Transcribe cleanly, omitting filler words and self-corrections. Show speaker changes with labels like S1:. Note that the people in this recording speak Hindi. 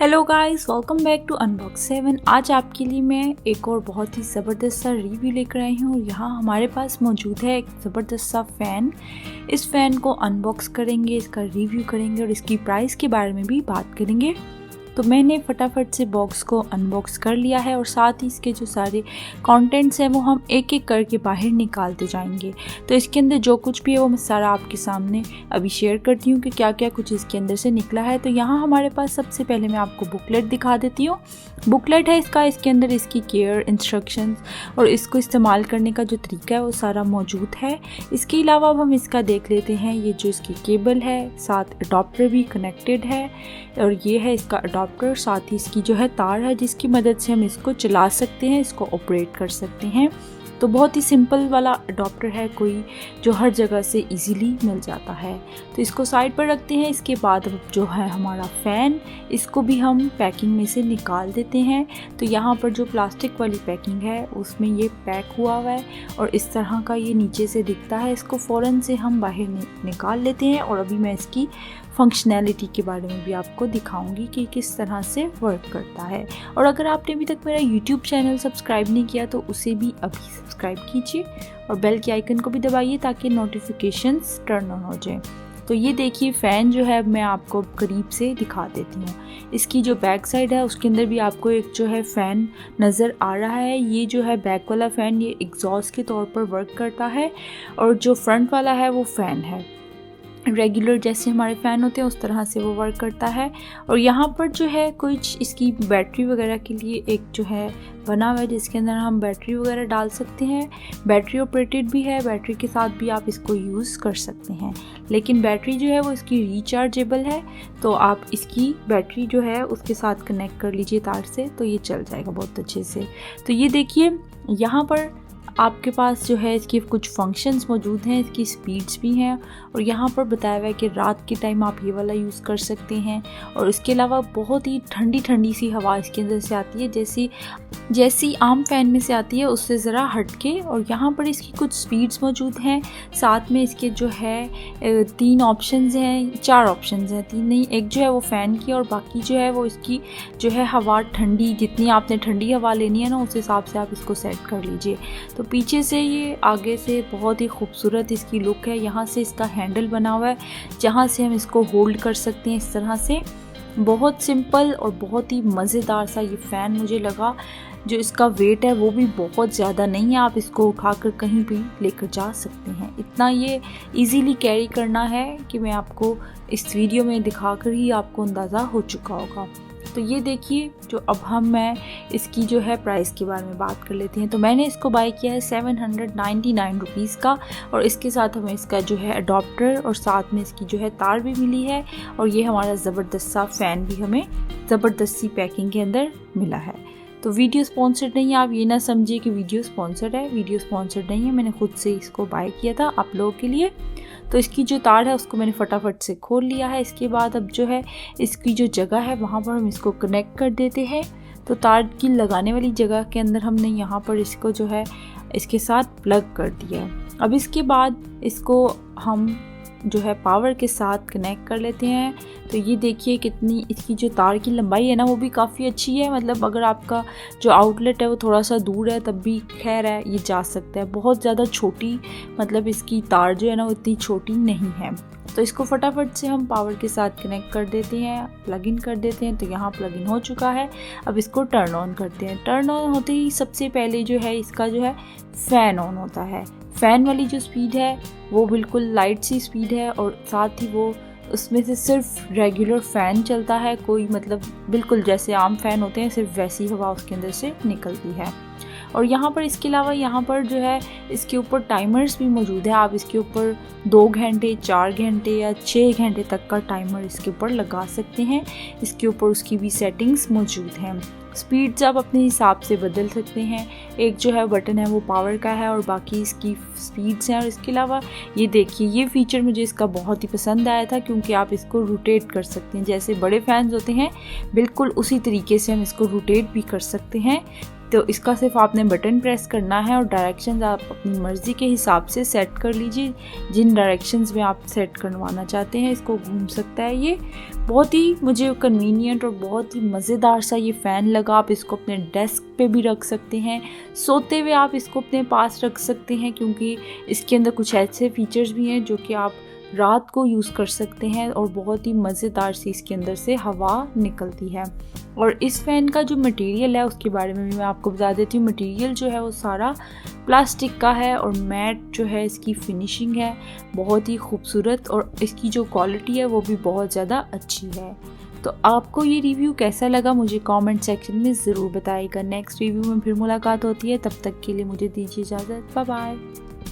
S1: Hello guys, welcome back to unbox 7। आज आपके लिए मैं एक और बहुत ही ज़बरदस्त सा रिव्यू लेकर आई हूँ और यहाँ हमारे पास मौजूद है एक ज़बरदस्त सा फ़ैन। इस फ़ैन को अनबॉक्स करेंगे, इसका रिव्यू करेंगे और इसकी प्राइस के बारे में भी बात करेंगे। तो मैंने फटाफट से बॉक्स को अनबॉक्स कर लिया है और साथ ही इसके जो सारे कंटेंट्स हैं वो हम एक एक करके बाहर निकालते जाएंगे। तो इसके अंदर जो कुछ भी है वो मैं सारा आपके सामने अभी शेयर करती हूँ कि क्या क्या कुछ इसके अंदर से निकला है। तो यहाँ हमारे पास सबसे पहले मैं आपको बुकलेट दिखा देती हूँ। बुकलेट है इसका, इसके अंदर इसकी केयर, इंस्ट्रक्शंस और इसको इस्तेमाल करने का जो तरीका है वो सारा मौजूद है। इसके अलावा अब हम इसका देख लेते हैं, ये जो इसकी केबल है, साथ अडॉप्टर भी कनेक्टेड है और ये है इसका अडॉप्टर। साथ ही इसकी जो है तार है जिसकी मदद से हम इसको चला सकते हैं, इसको ऑपरेट कर सकते हैं। तो बहुत ही सिंपल वाला अडॉप्टर है, कोई जो हर जगह से इजीली मिल जाता है। तो इसको साइड पर रखते हैं। इसके बाद अब जो है हमारा फ़ैन, इसको भी हम पैकिंग में से निकाल देते हैं। तो यहाँ पर जो प्लास्टिक वाली पैकिंग है उसमें ये पैक हुआ हुआ है और इस तरह का ये नीचे से दिखता है। इसको फ़ौरन से हम बाहर निकाल लेते हैं और अभी मैं इसकी फंक्शनैलिटी के बारे में भी आपको दिखाऊंगी कि किस तरह से वर्क करता है। और अगर आपने अभी तक मेरा यूट्यूब चैनल सब्सक्राइब नहीं किया तो उसे भी अभी सब्सक्राइब कीजिए और बेल के आइकन को भी दबाइए ताकि नोटिफिकेशंस टर्न ऑन हो जाए। तो ये देखिए फ़ैन जो है मैं आपको करीब से दिखा देती हूँ। इसकी जो बैक साइड है उसके अंदर भी आपको एक जो है फ़ैन नज़र आ रहा है। ये जो है बैक वाला फ़ैन ये एग्जॉस्ट के तौर पर वर्क करता है और जो फ्रंट वाला है वो फ़ैन है, रेगुलर जैसे हमारे फ़ैन होते हैं उस तरह से वो वर्क करता है। और यहाँ पर जो है कुछ इसकी बैटरी वगैरह के लिए एक जो है बना हुआ है जिसके अंदर हम बैटरी वगैरह डाल सकते हैं। बैटरी ऑपरेटेड भी है, बैटरी के साथ भी आप इसको यूज़ कर सकते हैं, लेकिन बैटरी जो है वो इसकी रिचार्जेबल है। तो आप इसकी बैटरी जो है उसके साथ कनेक्ट कर लीजिए तार से, तो ये चल जाएगा बहुत अच्छे से। तो ये देखिए यहाँ पर आपके पास जो है इसके कुछ फंक्शंस मौजूद हैं, इसकी स्पीड्स भी हैं और यहाँ पर बताया हुआ है कि रात के टाइम आप ये वाला यूज़ कर सकते हैं। और इसके अलावा बहुत ही ठंडी ठंडी सी हवा इसके अंदर से आती है, जैसी आम फ़ैन में से आती है उससे ज़रा हट के। और यहाँ पर इसकी कुछ स्पीड्स मौजूद हैं, साथ में इसके जो है 3 ऑप्शंस हैं, 4 ऑप्शंस हैं, 3 नहीं, एक जो है वो फ़ैन की और बाकी जो है वो इसकी जो है हवा ठंडी, जितनी आपने ठंडी हवा लेनी है ना उस हिसाब से आप इसको सेट कर लीजिए। तो पीछे से ये आगे से बहुत ही खूबसूरत इसकी लुक है। यहाँ से इसका हैंडल बना हुआ है जहाँ से हम इसको होल्ड कर सकते हैं इस तरह से। बहुत सिंपल और बहुत ही मज़ेदार सा ये फ़ैन मुझे लगा। जो इसका वेट है वो भी बहुत ज़्यादा नहीं है, आप इसको उठाकर कहीं भी लेकर जा सकते हैं। इतना ये इजीली कैरी करना है कि मैं आपको इस वीडियो में दिखाकर ही आपको अंदाज़ा हो चुका होगा। तो ये देखिए, जो अब मैं इसकी जो है प्राइस के बारे में बात कर लेते हैं। तो मैंने इसको बाय किया है 799 रुपीज़ का और इसके साथ हमें इसका जो है अडॉप्टर और साथ में इसकी जो है तार भी मिली है और ये हमारा ज़बरदस्त सा फ़ैन भी हमें ज़बरदस्त सी पैकिंग के अंदर मिला है। तो वीडियो स्पॉन्सर्ड नहीं है, आप ये ना समझिए कि वीडियो स्पॉन्सर्ड है, वीडियो स्पॉन्सर्ड नहीं है, मैंने खुद से इसको बाय किया था आप लोगों के लिए। तो इसकी जो तार है उसको मैंने फटाफट से खोल लिया है। इसके बाद अब जो है इसकी जो जगह है वहाँ पर हम इसको कनेक्ट कर देते हैं। तो तार की लगाने वाली जगह के अंदर हमने यहाँ पर इसको जो है इसके साथ प्लग कर दिया। अब इसके बाद इसको हम जो है पावर के साथ कनेक्ट कर लेते हैं। तो ये देखिए कितनी इसकी जो तार की लंबाई है ना वो भी काफ़ी अच्छी है। मतलब अगर आपका जो आउटलेट है वो थोड़ा सा दूर है तब भी खैर है, ये जा सकता है। बहुत ज़्यादा छोटी मतलब इसकी तार जो है ना वो इतनी छोटी नहीं है। तो इसको फटाफट से हम पावर के साथ कनेक्ट कर देते हैं, प्लग इन कर देते हैं। तो यहाँ प्लग इन हो चुका है। अब इसको टर्न ऑन करते हैं। टर्न ऑन होते ही सबसे पहले जो है इसका जो है फ़ैन ऑन होता है। फ़ैन वाली जो स्पीड है वो बिल्कुल लाइट सी स्पीड है और साथ ही वो उसमें से सिर्फ रेगुलर फ़ैन चलता है, कोई मतलब बिल्कुल जैसे आम फ़ैन होते हैं सिर्फ वैसी हवा उसके अंदर से निकलती है। और यहाँ पर इसके अलावा यहाँ पर जो है इसके ऊपर टाइमर्स भी मौजूद है। आप इसके ऊपर 2 घंटे, 4 घंटे या 6 घंटे तक का टाइमर इसके ऊपर लगा सकते हैं। इसके ऊपर उसकी भी सेटिंग्स मौजूद हैं। स्पीड्स आप अपने हिसाब से बदल सकते हैं। एक जो है बटन है वो पावर का है और बाकी इसकी स्पीड्स हैं। और इसके अलावा ये देखिए, ये फीचर मुझे इसका बहुत ही पसंद आया था क्योंकि आप इसको रोटेट कर सकते हैं। जैसे बड़े फैंस होते हैं बिल्कुल उसी तरीके से हम इसको रोटेट भी कर सकते हैं। तो इसका सिर्फ आपने बटन प्रेस करना है और डायरेक्शंस आप अपनी मर्ज़ी के हिसाब से सेट कर लीजिए। जिन डायरेक्शंस में आप सेट करवाना चाहते हैं इसको घूम सकता है। ये बहुत ही मुझे कन्वीनियंट और बहुत ही मज़ेदार सा ये फ़ैन लगा। आप इसको अपने डेस्क पे भी रख सकते हैं, सोते हुए आप इसको अपने पास रख सकते हैं, क्योंकि इसके अंदर कुछ ऐसे फीचर्स भी हैं जो कि आप रात को यूज़ कर सकते हैं और बहुत ही मज़ेदार सी इसके अंदर से हवा निकलती है। और इस फ़ैन का जो मटेरियल है उसके बारे में भी मैं आपको बता देती हूँ। मटेरियल जो है वो सारा प्लास्टिक का है और मैट जो है इसकी फिनिशिंग है बहुत ही खूबसूरत, और इसकी जो क्वालिटी है वो भी बहुत ज़्यादा अच्छी है। तो आपको ये रिव्यू कैसा लगा मुझे कमेंट सेक्शन में ज़रूर बताइएगा। नेक्स्ट रिव्यू में फिर मुलाकात होती है, तब तक के लिए मुझे दीजिए इजाज़त। Bye bye.